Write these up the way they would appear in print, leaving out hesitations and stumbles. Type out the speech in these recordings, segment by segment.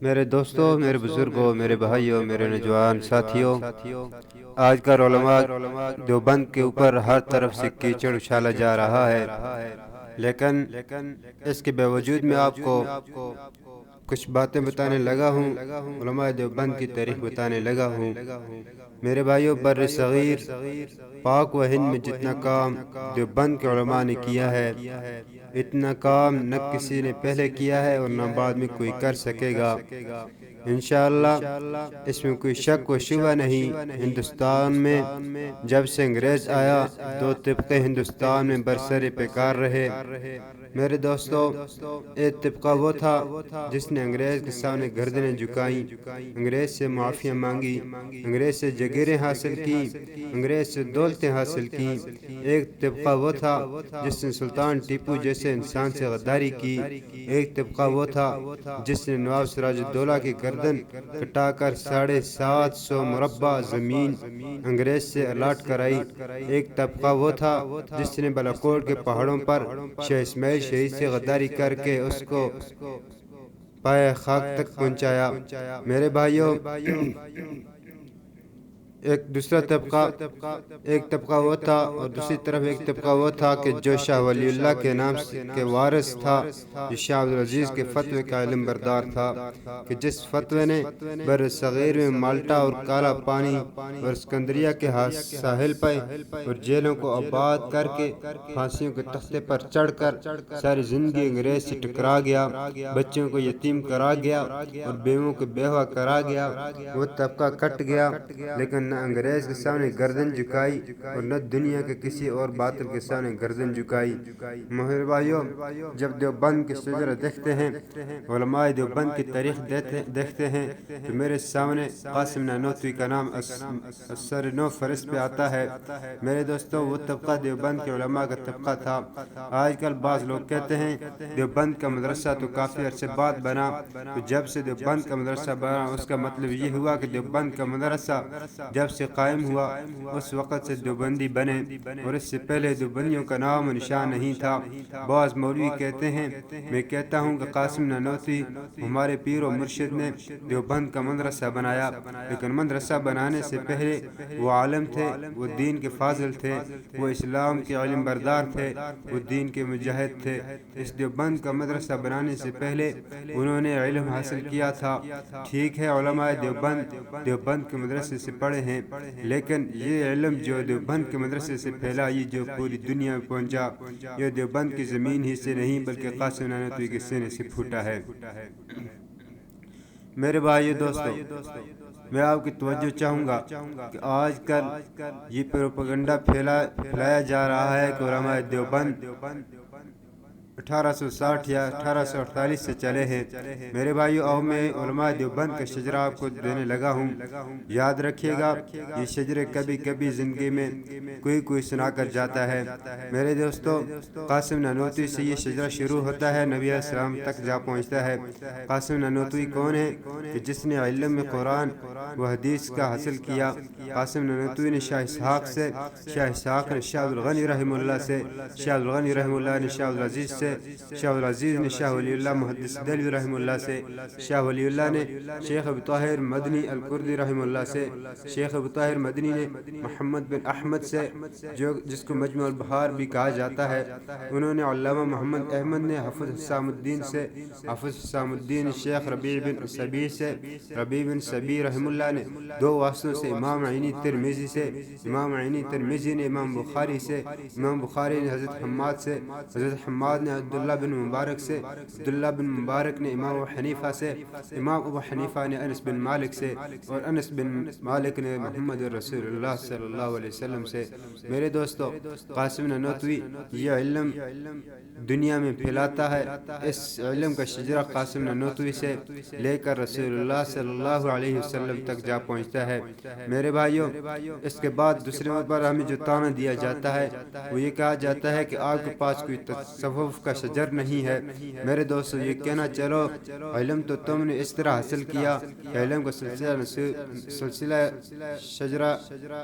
میرے دوستوں، میرے بزرگوں، میرے بھائیوں، میرے نوجوان ساتھیوں، آج کل علماء دیوبند کے اوپر ہر طرف سے کیچڑ اچھالا جا رہا ہے، لیکن اس کے باوجود میں آپ کو کچھ باتیں بتانے لگا ہوں، علماء دیوبند کی تاریخ بتانے لگا ہوں۔ میرے بھائیوں، بر صغیر پاک و ہند میں جتنا کام دیوبند کے علماء نے کیا ہے، اتنا کام نہ کسی نے پہلے کیا ہے اور نہ بعد میں کوئی کر سکے گا۔ انشاءاللہ اس میں کوئی شک و شبہ نہیں۔ ہندوستان میں جب سے انگریز آیا، دو طبقے ہندوستان میں برسر پیکار رہے۔ میرے دوستو، ایک طبقہ وہ تھا جس نے انگریز کے سامنے گردنیں جھکائیں، انگریز سے معافیاں مانگی، انگریز سے جگیریں حاصل کی، انگریز سے دولتیں حاصل کی۔ ایک طبقہ وہ تھا جس نے سلطان ٹیپو جیسے انسان سے غداری کی۔ ایک طبقہ وہ تھا جس نے نواب سراج الدولہ کی گردن کٹا کر 750 مربع زمین انگریز سے الاٹ کرائی۔ ایک طبقہ وہ تھا جس نے بالاکوٹ کے پہاڑوں پر شاہ اسماعیل شہید سے غداری کر کے اس کو پائے خاک تک پہنچایا۔ میرے بھائیوں، ایک طبقہ وہ تھا اور دوسری طرف ایک طبقہ وہ تھا کہ جو شاہ ولی اللہ کے نام کے وارث تھا، جو شاہ عبدالعزیز کے فتوے کا علم بردار تھا، کہ جس فتوے نے بر صغیر میں مالٹا اور کالا پانی اور اسکندریہ کے ساحل پہ اور جیلوں کو آباد کر کے پھانسیوں کے تختے پر چڑھ کر ساری زندگی انگریز سے ٹکرا گیا، بچوں کو یتیم کرا گیا اور بیووں کو بیوہ کرا گیا۔ وہ طبقہ کٹ گیا، لیکن نہ انگریز کے سامنے گردن جھکائی اور نہ دنیا کے کسی اور باطل کے سامنے گردن جھکائی۔ میرے بھائیوں، جب دیوبند کے شجرہ دیکھتے ہیں، علماء دیوبند کی تاریخ دیکھتے ہیں، تو میرے سامنے قاسم نانوتوی کا نام اثر نو فرست پہ آتا ہے۔ میرے دوستوں، وہ طبقہ دیوبند کے علماء کا طبقہ تھا۔ آج کل بعض لوگ کہتے ہیں دیوبند کا مدرسہ تو کافی عرصے بعد بنا، تو جب سے دیوبند کا مدرسہ بنا اس کا مطلب یہ ہوا کہ دیوبند کا مدرسہ جب سے قائم ہوا اس وقت سے دیوبندی بنے، اور اس سے پہلے دیوبندیوں کا نام و نشان نہیں تھا۔ بعض مولوی کہتے ہیں، میں کہتا ہوں کہ قاسم نانوتوی ہمارے پیر و مرشد نے دیوبند کا مدرسہ بنایا، لیکن مدرسہ بنانے سے پہلے وہ عالم تھے، وہ دین کے فاضل تھے، وہ اسلام کے علم بردار تھے، وہ دین کے مجاہد تھے۔ اس دیوبند کا مدرسہ بنانے سے پہلے انہوں نے علم حاصل کیا تھا۔ ٹھیک ہے، علماء دیوبند کے مدرسے سے پڑھے ہیں، لیکن یہ علم جو دیوبند کے مدرسے سے پھیلا، یہ جو پوری دنیا میں پہنچا، یہ دیوبند کی زمین ہی سے نہیں بلکہ قاسم نانوتوی کے سینے سے پھوٹا ہے۔ میرے بھائیو دوستو، میں آپ کی توجہ چاہوں گا کہ آج کل یہ پروپیگنڈا پھیلایا جا رہا ہے کہ علماء دیوبند 1860 یا 1848 سے چلے ہیں۔ میرے بھائیو، آؤ میں علماء دیوبند کا شجرہ آپ کو دینے لگا ہوں۔ یاد رکھیے گا، یہ شجرے کبھی کبھی زندگی میں کوئی سنا کر جاتا ہے۔ میرے دوستو، قاسم نانوتوی سے یہ شجرہ شروع ہوتا ہے، نبی علیہ السلام تک جا پہنچتا ہے۔ قاسم نانوتوی کون ہے؟ کہ جس نے علم قرآن و حدیث کا حاصل کیا۔ قاسم نانوتوی نے شاہ اسحاق سے، شاہ اسحاق نے شاہ عبدالغنی رحمہ اللہ سے، شاہ عبدالغنی رحمہ اللہ نے شاہ عبدالعزیز سے، شاہ عبدالعزیز نے شاہ ولی اللہ محدث دہلوی رحمہ اللہ سے، شاہ ولی اللہ نے شیخ ابو طاہر مدنی الکردی رحمہ اللہ سے، شیخ ابو طاہر مدنی نے محمد بن احمد سے، جس کو مجمع البحار بھی کہا جاتا ہے۔ انہوں نے علامہ محمد احمد نے حافظ حسام الدین سے، حافظ حسام الدین شیخ ربیع بن سبی سے، ربیع بن سبی رحمہ اللہ نے دو واسطوں سے امام عینی ترمذی سے، امام عینی ترمذی نے امام بخاری سے، امام بخاری نے حضرت حماد سے، حضرت حماد نے عبداللہ بن مبارک سے، عبداللہ بن مبارک نے امام ابو حنیفہ سے، امام ابو حنیفہ نے انس بن مالک سے، اور انس بن مالک نے محمد رسول اللہ صلی اللہ علیہ وسلم سے۔ میرے دوستو، قاسم نانوتوی یہ علم دنیا میں پھیلاتا ہے۔ اس علم کا شجرہ قاسم نانوتوی سے لے کر رسول اللہ صلی اللہ علیہ وسلم تک جا پہنچتا ہے۔ میرے بھائیوں، اس کے بعد دوسرے نمبر پر ہمیں جو طعنہ دیا جاتا ہے وہ یہ کہا جاتا ہے کہ آپ کے پاس کوئی تصوف کا شجر نہیں ہے۔ میرے دوستو، یہ کہنا چلو علم تو تم نے اس طرح حاصل کیا، علم کا سلسلہ شجرہ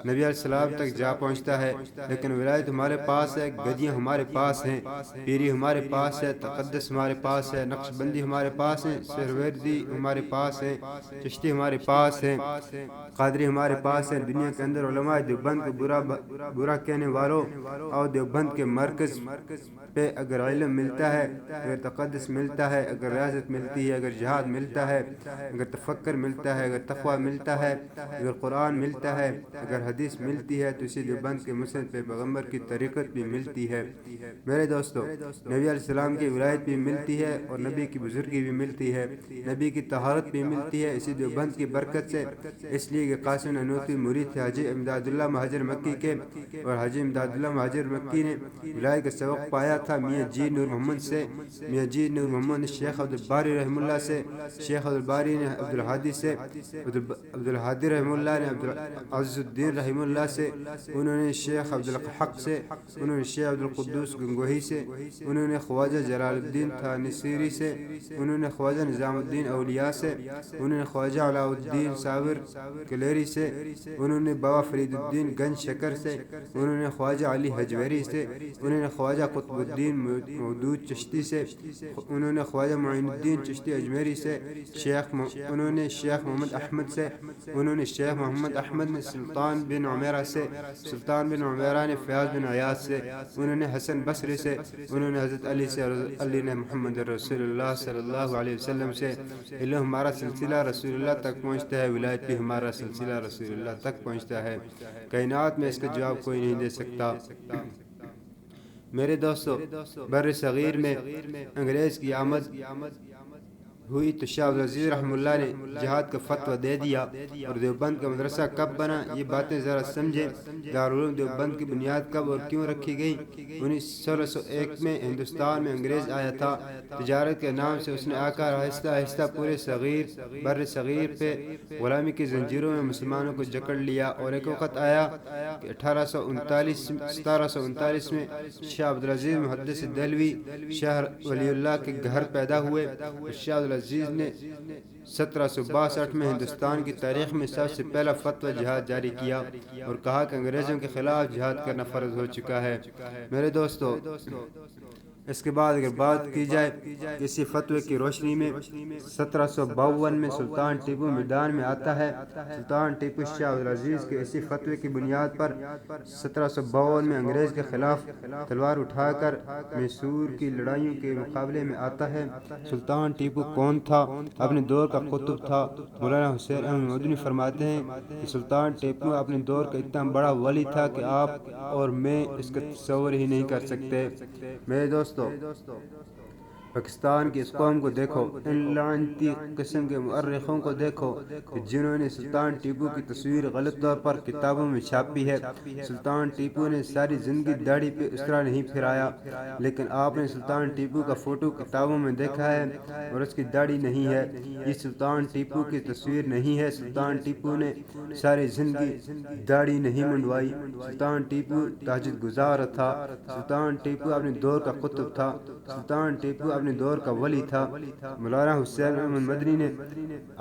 نبی علیہ السلام تک جا پہنچتا ہے، لیکن ولایت ہمارے پاس ہے، گدیاں ہمارے پاس ہیں، پیری اسماعیلی ہمارے پاس ہے، تقدس ہمارے پاس ہے، نقش بندی ہمارے پاس ہے، سہروردی ہمارے پاس ہے، چشتی ہمارے پاس ہے، قادری ہمارے پاس ہے۔ دنیا کے اندر علماء دیوبند کو برا کہنے والوں اور دیوبند کے مرکز پہ اگر علم ملتا ہے، اگر تقدس ملتا ہے، اگر ریاضت ملتی ہے، اگر جہاد ملتا ہے، اگر تفکر ملتا ہے، اگر تقوی ملتا ہے، اگر قرآن ملتا ہے، اگر حدیث ملتی ہے، تو اسی دیوبند کے مسند پہ پیغمبر کی طریقت بھی ملتی ہے۔ میرے دوستو، نبی علیہ السلام کی ولایت بھی ملتی ہے اور نبی کی بزرگی بھی ملتی ہے، نبی کی طہارت بھی ملتی ہے اسی دیوبند کی برکت سے۔ اس لیے کہ قاسم نانوتوی مرید تھے حاجی امداد اللہ مہاجر مکی کے، اور حاجی امداد اللہ مہاجر مکی نے ولایت کا سبق پایا تھا میاں جی نور محمد سے۔ میاں جی نور محمد نے شیخ عبدالباری رحمہ اللہ سے، شیخ عبدالباری نے عبدالہادی سے، عبدالہادی رحمہ اللہ نے عبدالعزیز الدین رحمہ اللہ سے، انہوں نے شیخ عبدالحق سے، انہوں نے شیخ عبدالقدوس گنگوہی سے، انہوں نے خواجہ جلال الدین تھانیسیری سے، انہوں نے خواجہ نظام الدین اولیاء سے، انہوں نے خواجہ علاء الدین صابر کلیری سے، انہوں نے بابا فرید الدین گنج شکر سے، انہوں نے خواجہ علی حجویری سے، انہوں نے خواجہ قطب الدین مودود چشتی سے، انہوں نے خواجہ معین الدین چشتی اجمیری سے، انہوں نے شیخ محمد احمد سے، انہوں نے شیخ محمد احمد نے سلطان بن عمیرہ سے، سلطان بن عمیرہ نے فیاض بن عیاض سے، انہوں نے حسن بصری سے، انہوں نے حضرت علی سے، علی نے محمد رسول اللہ صلی اللہ علیہ وسلم سے۔ علم ہمارا سلسلہ رسول اللہ تک پہنچتا ہے، ولایت بھی ہمارا سلسلہ رسول اللہ تک پہنچتا ہے۔ کائنات میں اس کا جواب کوئی نہیں دے سکتا۔ میرے دوستو، بر صغیر میں انگریز کی آمد ہوئی تو شاہ عبدالعزیز رحمہ اللہ نے جہاد کا فتویٰ دے دیا، اور دیوبند کا مدرسہ کب بنا یہ باتیں ذرا سمجھیں۔ دارالعلوم دیوبند کی بنیاد کب اور کیوں رکھی گئی؟ 1601 میں ہندوستان میں انگریز آیا تھا، تجارت کے نام سے اس نے آ کر آہستہ آہستہ پورے بر صغیر پہ غلامی کی زنجیروں میں مسلمانوں کو جکڑ لیا، اور ایک وقت آیا کہ 1739 میں شاہ عبدالعزیز محدث دہلوی شاہ ولی اللہ کے گھر پیدا ہوئے، اور شاہ عبدالعزیز نے 1762 میں ہندوستان کی تاریخ میں سب سے پہلا فتویٰ جہاد جاری کیا اور کہا کہ انگریزوں کے خلاف جہاد کرنا فرض ہو چکا ہے۔ میرے دوستو، اس کے بعد اگر بات کی جائے اسی فتوے کی روشنی میں 1752 میں سلطان ٹیپو میدان میں آتا ہے۔ سلطان ٹیپو شاہ عبدالعزیز کے اسی فتوے کی بنیاد پر 1752 میں انگریز کے خلاف تلوار اٹھا کر میسور کی لڑائیوں کے مقابلے میں آتا ہے۔ سلطان ٹیپو کون تھا؟ اپنے دور کا قطب تھا۔ مولانا حسین احمد مدنی فرماتے ہیں کہ سلطان ٹیپو اپنے دور کا اتنا بڑا ولی تھا کہ آپ اور میں اس کا تصور ہی نہیں کر سکتے۔ میرے دوستو، پاکستان کی اس قوم کو دیکھو، ان لعنتی قسم کے مورخوں کو دیکھو کہ جنہوں نے سلطان ٹیپو کی تصویر غلط طور پر کتابوں میں چھاپی ہے۔ سلطان ٹیپو نے ساری زندگی داڑھی پہ اس طرح نہیں پھرایا، لیکن آپ نے سلطان ٹیپو کا فوٹو کتابوں میں دیکھا ہے اور اس کی داڑھی نہیں ہے۔ یہ سلطان ٹیپو کی تصویر نہیں ہے۔ سلطان ٹیپو نے ساری زندگی داڑھی نہیں منڈوائی۔ سلطان ٹیپو تہجد گزار تھا۔ سلطان ٹیپو اپنے دور کا قطب تھا۔ سلطان ٹیپو اپنے دور کا ولی تھا۔ مولانا حسین احمد مدنی نے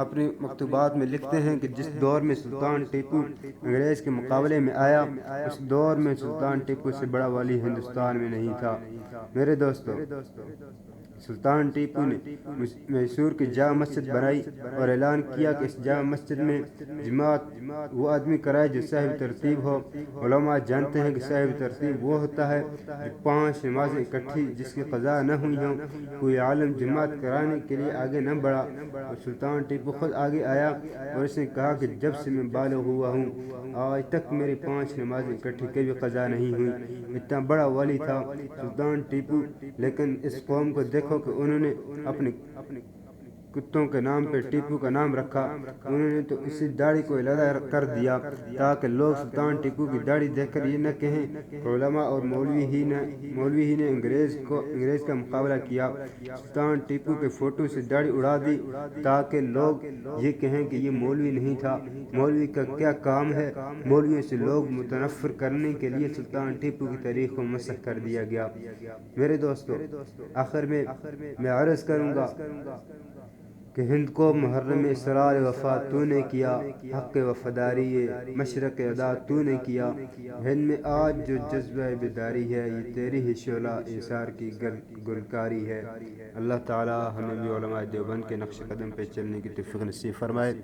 اپنی مکتوبات میں لکھتے ہیں کہ جس دور میں سلطان ٹیپو انگریز کے مقابلے میں آیا، اس دور میں سلطان ٹیپو سے بڑا ولی ہندوستان میں نہیں تھا۔ میرے دوستو، سلطان ٹیپو نے میسور کی جامع مسجد بنائی اور اعلان کیا کہ اس جامع مسجد میں جماعت وہ آدمی کرائے جو صاحب ترتیب ہو۔ علماء جانتے ہیں کہ صاحب ترتیب وہ ہوتا ہے جو 5 نمازیں اکٹھی جس کی قضا نہ ہوئی ہوں۔ کوئی عالم جماعت کرانے کے لیے آگے نہ بڑھا، اور سلطان ٹیپو خود آگے آیا اور اس نے کہا کہ جب سے میں بالغ ہوا ہوں آج تک میری 5 نمازیں اکٹھی کبھی قضا نہیں ہوئی۔ اتنا بڑا ولی تھا سلطان ٹیپو، لیکن اس قوم کو دیکھو کہ انہوں نے اپنے کتوں کے نام پہ ٹیپو کا نام رکھا۔ انہوں نے تو اسی داڑھی کو علیحدہ کر دیا تاکہ لوگ سلطان ٹیپو کی داڑھی دیکھ کر یہ نہ کہیں کہ علماء اور مولوی ہی نے انگریز کا مقابلہ کیا۔ سلطان ٹیپو کے فوٹو سے داڑھی اڑا دی تاکہ لوگ یہ کہیں کہ یہ مولوی نہیں تھا۔ مولوی کا کیا کام ہے؟ مولویوں سے لوگ متنفر کرنے کے لیے سلطان ٹیپو کی تاریخ کو مسخ کر دیا گیا۔ میرے دوستو، آخر میں عرض کروں گا کہ ہند کو محرم اسرار وفا تو نے کیا، حق وفاداری مشرق ادا تو نے کیا، ہند میں آج جو جذبہ بیداری ہے یہ تیری ہی شعلہ ایثار کی گلکاری ہے۔ اللہ تعالی ہمیں بھی علماء دیوبند کے نقش قدم پہ چلنے کی توفیق نصیب فرمائے۔